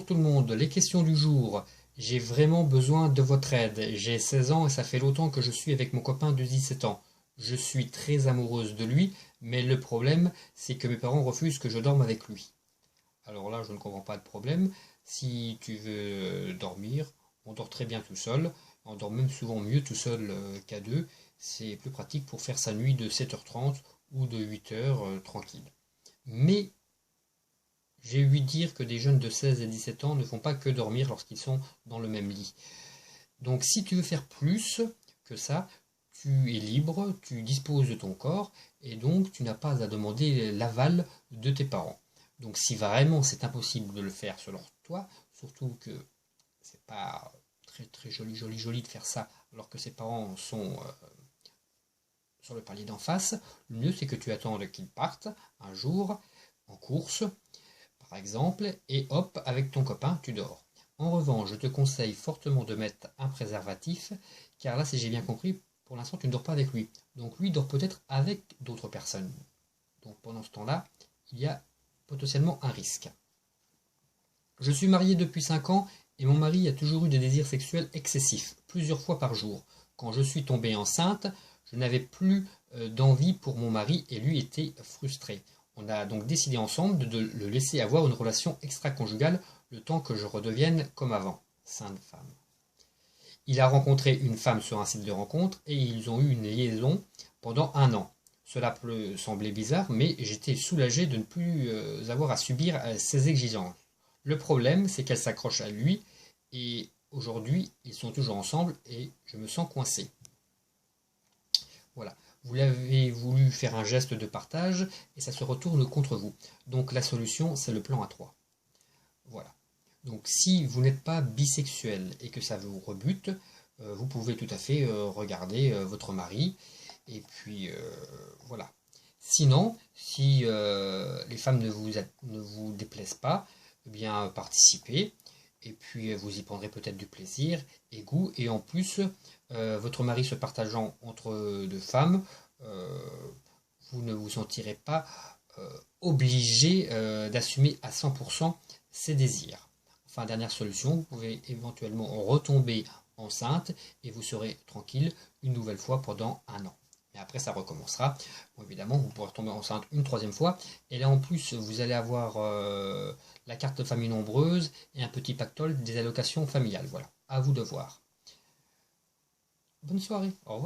Bonjour tout le monde, les questions du jour. J'ai vraiment besoin de votre aide. J'ai 16 ans et ça fait longtemps que je suis avec mon copain de 17 ans. Je suis très amoureuse de lui, mais le problème, c'est que mes parents refusent que je dorme avec lui. Alors là, je ne comprends pas de problème. Si tu veux dormir, on dort très bien tout seul. On dort même souvent mieux tout seul qu'à deux. C'est plus pratique pour faire sa nuit de 7h30 ou de 8h tranquille. Mais j'ai ouï dire que des jeunes de 16 et 17 ans ne font pas que dormir lorsqu'ils sont dans le même lit. Donc si tu veux faire plus que ça, tu es libre, tu disposes de ton corps et donc tu n'as pas à demander l'aval de tes parents. Donc si vraiment c'est impossible de le faire selon toi, surtout que c'est pas très très joli de faire ça alors que ses parents sont sur le palier d'en face, le mieux c'est que tu attendes qu'ils partent un jour en course par exemple, et hop, avec ton copain, tu dors. En revanche, je te conseille fortement de mettre un préservatif, car là, si j'ai bien compris, pour l'instant, tu ne dors pas avec lui. Donc lui dort peut-être avec d'autres personnes. Donc pendant ce temps-là, il y a potentiellement un risque. Je suis marié depuis 5 ans et mon mari a toujours eu des désirs sexuels excessifs, plusieurs fois par jour. Quand je suis tombée enceinte, je n'avais plus d'envie pour mon mari et lui était frustré. On a donc décidé ensemble de le laisser avoir une relation extra-conjugale le temps que je redevienne comme avant. Sainte femme. Il a rencontré une femme sur un site de rencontre et ils ont eu une liaison pendant 1 an. Cela peut sembler bizarre, mais j'étais soulagé de ne plus avoir à subir ses exigences. Le problème, c'est qu'elle s'accroche à lui et aujourd'hui, ils sont toujours ensemble et je me sens coincé. Voilà. Vous l'avez voulu faire un geste de partage et ça se retourne contre vous. Donc la solution, c'est le plan à 3. Voilà. Donc si vous n'êtes pas bisexuel et que ça vous rebute, vous pouvez tout à fait regarder votre mari. Et puis voilà. Sinon, si les femmes ne vous déplaisent pas, eh bien participez. Et puis vous y prendrez peut-être du plaisir et goût. Et en plus, votre mari se partageant entre deux femmes, vous ne vous sentirez pas obligé d'assumer à 100% ses désirs. Enfin, dernière solution, vous pouvez éventuellement retomber enceinte et vous serez tranquille une nouvelle fois pendant 1 an. Mais après, ça recommencera. Bon, évidemment, vous pourrez retomber enceinte une troisième fois. Et là, en plus, vous allez avoir la carte de famille nombreuse et un petit pactole des allocations familiales. Voilà, à vous de voir. Bonne soirée, au revoir.